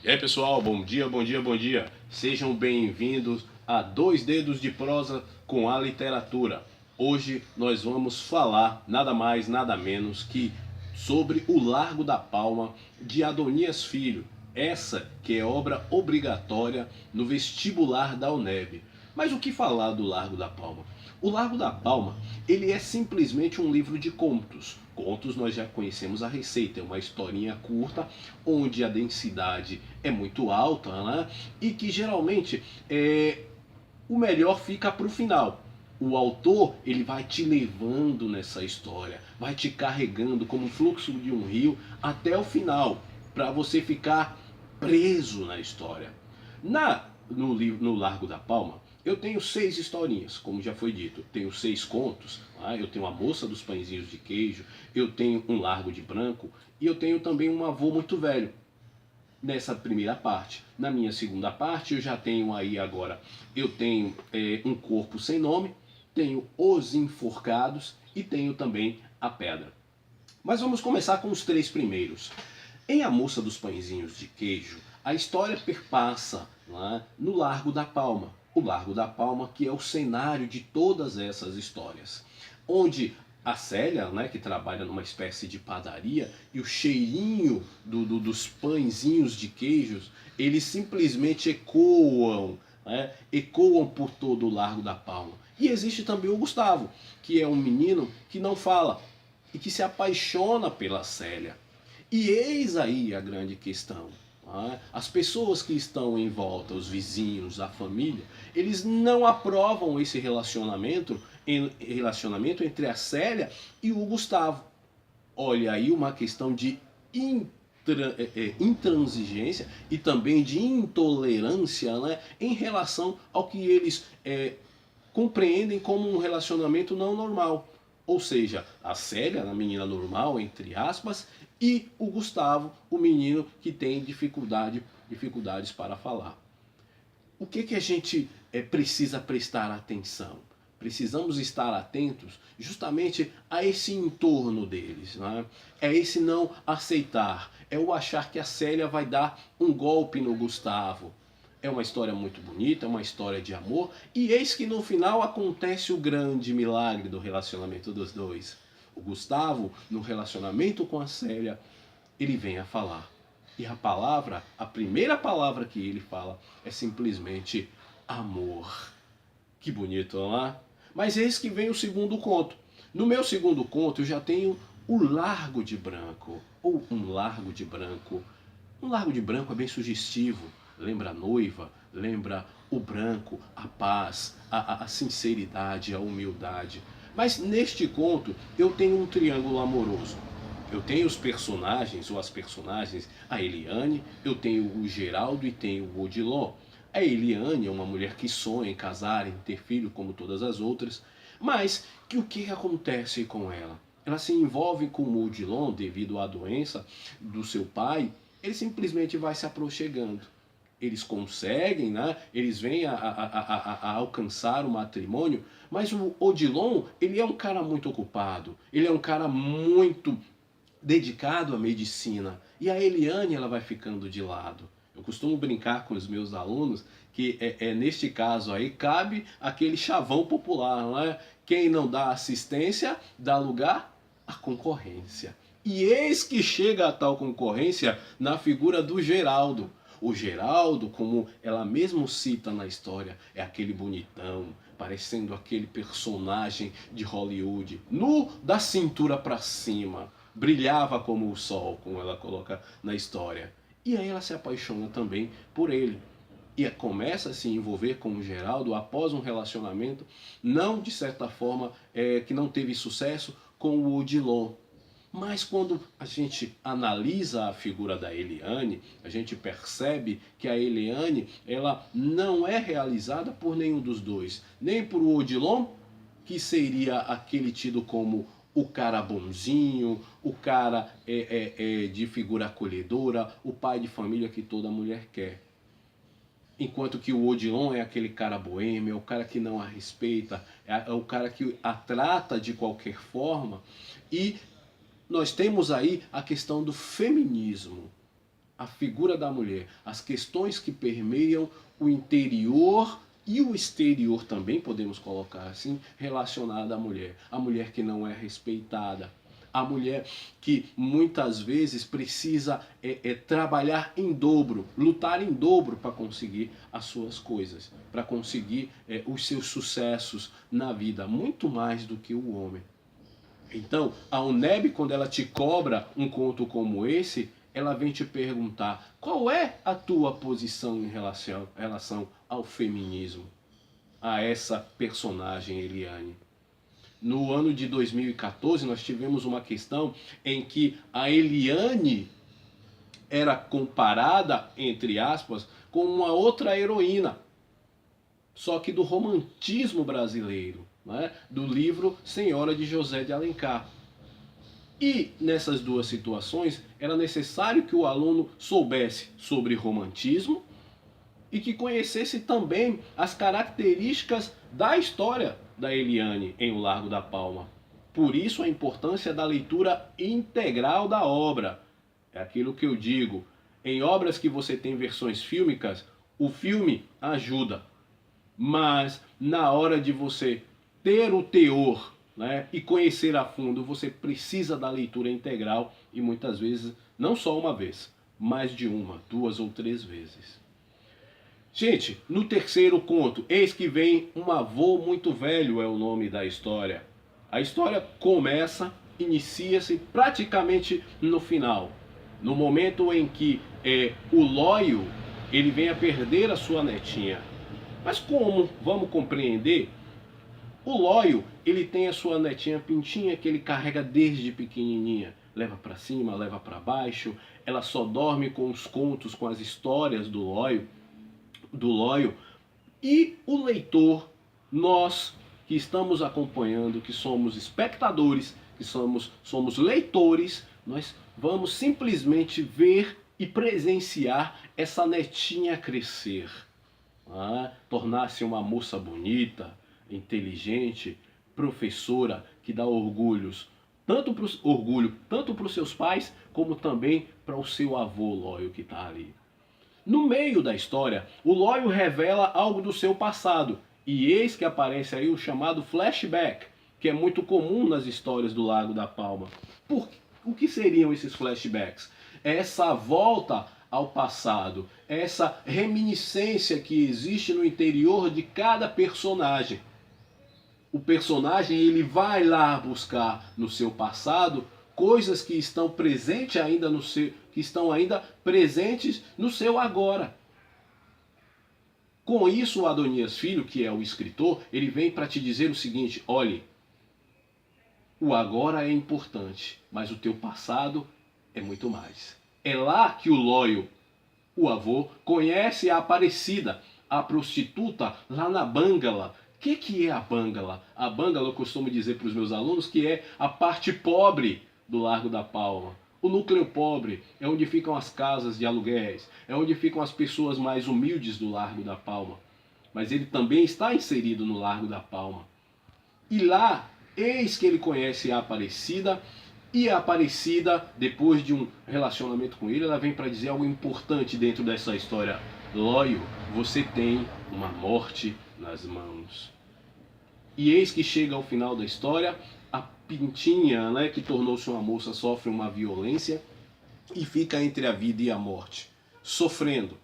E aí pessoal, bom dia, bom dia, bom dia. Sejam bem-vindos a Dois Dedos de Prosa com a Literatura. Hoje nós vamos falar nada mais, nada menos que sobre O Largo da Palma de Adonias Filho. Essa que é obra obrigatória no vestibular da UNEB. Mas o que falar do Largo da Palma? O Largo da Palma, ele é simplesmente um livro de contos. Contos nós já conhecemos a receita, é uma historinha curta, onde a densidade é muito alta, né? E que geralmente o melhor fica para o final. O autor ele vai te levando nessa história, vai te carregando como o fluxo de um rio até o final, para você ficar preso na história. No Largo da Palma, eu tenho 6 historinhas, como já foi dito. Tenho 6 contos, tá? Eu tenho a Moça dos Pãezinhos de Queijo, eu tenho Um Largo de Branco e eu tenho também Um Avô Muito Velho. Nessa primeira parte. Na minha segunda parte, eu já tenho aí agora, eu tenho Um Corpo Sem Nome, tenho Os Enforcados e tenho também A Pedra. Mas vamos começar com os 3 primeiros. Em A Moça dos Pãezinhos de Queijo, a história perpassa lá no Largo da Palma. O Largo da Palma que é o cenário de todas essas histórias. Onde a Célia, né, que trabalha numa espécie de padaria, e o cheirinho dos pãezinhos de queijos, eles simplesmente ecoam, né, ecoam por todo o Largo da Palma. E existe também o Gustavo, que é um menino que não fala e que se apaixona pela Célia. E eis aí a grande questão. As pessoas que estão em volta, os vizinhos, a família, eles não aprovam esse relacionamento entre a Célia e o Gustavo. Olha aí uma questão de intransigência e também de intolerância, né, em relação ao que eles compreendem como um relacionamento não normal. Ou seja, a Célia, a menina normal, entre aspas, e o Gustavo, o menino que tem dificuldades para falar. O que a gente precisa prestar atenção? Precisamos estar atentos justamente a esse entorno deles. Né? É esse não aceitar, é o achar que a Célia vai dar um golpe no Gustavo. É uma história muito bonita, é uma história de amor, e eis que no final acontece o grande milagre do relacionamento dos dois. O Gustavo, no relacionamento com a Célia, ele vem a falar. E a palavra, a primeira palavra que ele fala é simplesmente amor. Que bonito, não é? Mas eis que vem o segundo conto. No meu segundo conto eu já tenho o Largo de Branco, ou Um Largo de Branco. Um Largo de Branco é bem sugestivo. Lembra a noiva, lembra o branco, a paz, a sinceridade, a humildade. Mas neste conto eu tenho um triângulo amoroso. Eu tenho os personagens, ou as personagens, a Eliane, eu tenho o Geraldo e tenho o Odilon. A Eliane é uma mulher que sonha em casar, em ter filho como todas as outras, mas que o que acontece com ela? Ela se envolve com o Odilon devido à doença do seu pai, ele simplesmente vai se aproximando. Eles conseguem, né? Eles vêm a alcançar o matrimônio, mas o Odilon, ele é um cara muito ocupado, ele é um cara muito dedicado à medicina. E a Eliane ela vai ficando de lado. Eu costumo brincar com os meus alunos que neste caso aí cabe aquele chavão popular, não é? Quem não dá assistência dá lugar à concorrência. E eis que chega a tal concorrência na figura do Geraldo. O Geraldo, como ela mesmo cita na história, é aquele bonitão, parecendo aquele personagem de Hollywood, nu da cintura para cima, brilhava como o sol, como ela coloca na história. E aí ela se apaixona também por ele. E começa a se envolver com o Geraldo após um relacionamento, não de certa forma que não teve sucesso, com o Odilon. Mas quando a gente analisa a figura da Eliane, a gente percebe que a Eliane ela não é realizada por nenhum dos dois. Nem por Odilon, que seria aquele tido como o cara bonzinho, o cara de figura acolhedora, o pai de família que toda mulher quer. Enquanto que o Odilon é aquele cara boêmio, é o cara que não a respeita, é o cara que a trata de qualquer forma. E nós temos aí a questão do feminismo. a figura da mulher, as questões que permeiam o interior e o exterior também, podemos colocar assim, relacionada à mulher. A mulher que não é respeitada, a mulher que muitas vezes precisa trabalhar em dobro, lutar em dobro para conseguir as suas coisas, para conseguir os seus sucessos na vida, muito mais do que o homem. Então, a UNEB, quando ela te cobra um conto como esse, ela vem te perguntar qual é a tua posição em relação ao feminismo, a essa personagem Eliane. No ano de 2014, nós tivemos uma questão em que a Eliane era comparada, entre aspas, com uma outra heroína, só que do romantismo brasileiro, né? Do livro Senhora de José de Alencar. E nessas duas situações era necessário que o aluno soubesse sobre romantismo e que conhecesse também as características da história da Eliane em O Largo da Palma. Por isso a importância da leitura integral da obra. É aquilo que eu digo, em obras que você tem versões fílmicas, o filme ajuda, mas na hora de você ter o teor, né, e conhecer a fundo, você precisa da leitura integral e muitas vezes, não só uma vez, mais de uma, duas ou três vezes. Gente, no terceiro conto, eis que vem um avô muito velho, é o nome da história. A história começa, inicia-se praticamente no final. No momento em que o Lóio, ele vem a perder a sua netinha. Mas como vamos compreender? O Lóio, ele tem a sua netinha Pintinha que ele carrega desde pequenininha. Leva para cima, leva para baixo. Ela só dorme com os contos, com as histórias do Lóio. E o leitor, nós que estamos acompanhando, que somos espectadores, que somos leitores, nós vamos simplesmente ver e presenciar essa netinha crescer. Tornar-se uma moça bonita, inteligente, professora, que dá orgulho tanto para os seus pais, como também para o seu avô Lóio que está ali. No meio da história, o Lóio revela algo do seu passado, e eis que aparece aí o chamado flashback, que é muito comum nas histórias do Largo da Palma. O que seriam esses flashbacks? É essa volta ao passado, essa reminiscência que existe no interior de cada personagem. O personagem ele vai lá buscar no seu passado coisas que estão presentes ainda no seu agora. Com isso, o Adonias Filho, que é o escritor, ele vem para te dizer o seguinte: olhe, o agora é importante, mas o teu passado é muito mais. É lá que o Lóio, o avô, conhece a Aparecida, a prostituta lá na Bangala. O que é a Bangala? A Bangala, eu costumo dizer para os meus alunos que é a parte pobre do Largo da Palma. O núcleo pobre é onde ficam as casas de aluguéis, é onde ficam as pessoas mais humildes do Largo da Palma. Mas ele também está inserido no Largo da Palma. E lá, eis que ele conhece a Aparecida, e a Aparecida, depois de um relacionamento com ele, ela vem para dizer algo importante dentro dessa história. Lóio, você tem uma morte nas mãos. E eis que chega ao final da história, a Pintinha, né, que tornou-se uma moça, sofre uma violência e fica entre a vida e a morte, sofrendo,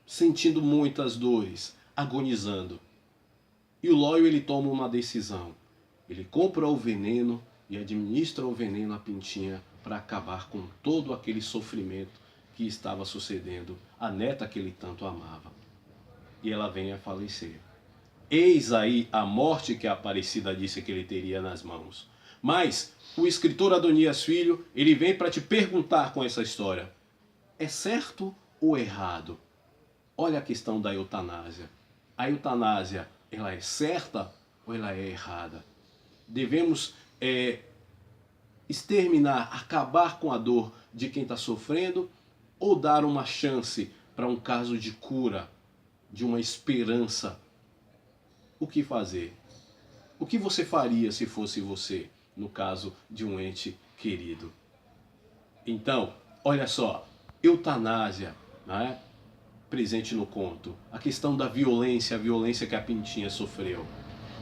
sentindo muitas dores, agonizando. E o Lóio ele toma uma decisão. Ele compra o veneno e administra o veneno à Pintinha para acabar com todo aquele sofrimento que estava sucedendo à neta que ele tanto amava. E ela vem a falecer. Eis aí a morte que a Aparecida disse que ele teria nas mãos. Mas o escritor Adonias Filho, ele vem para te perguntar com essa história: é certo ou errado? Olha a questão da eutanásia. A eutanásia, ela é certa ou ela é errada? Devemos exterminar, acabar com a dor de quem está sofrendo, ou dar uma chance para um caso de cura, de uma esperança? O que fazer? O que você faria se fosse você, no caso de um ente querido? Então, olha só, eutanásia, né, presente no conto, a questão da violência, a violência que a Pintinha sofreu.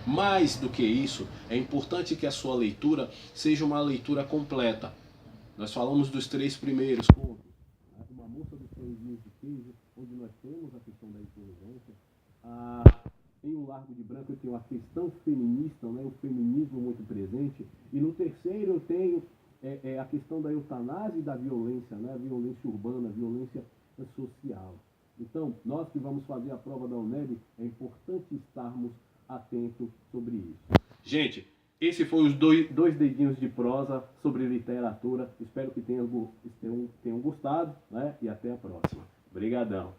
Mais do que isso, é importante que a sua leitura seja uma leitura completa. Nós falamos dos 3 primeiros contos, né? Uma moça dos pãezinhos de queijo, onde nós temos a questão da inteligência. Em Um Largo de Branco eu tenho a questão feminista, né? O feminismo muito presente. E no terceiro eu tenho a questão da eutanásia e da violência, né? A violência urbana, a violência social. Então, nós que vamos fazer a prova da UNEB, é importante estarmos atentos sobre isso. Gente, esse foi os dois dedinhos de prosa sobre literatura. Espero que tenham gostado, né? E até a próxima. Obrigadão.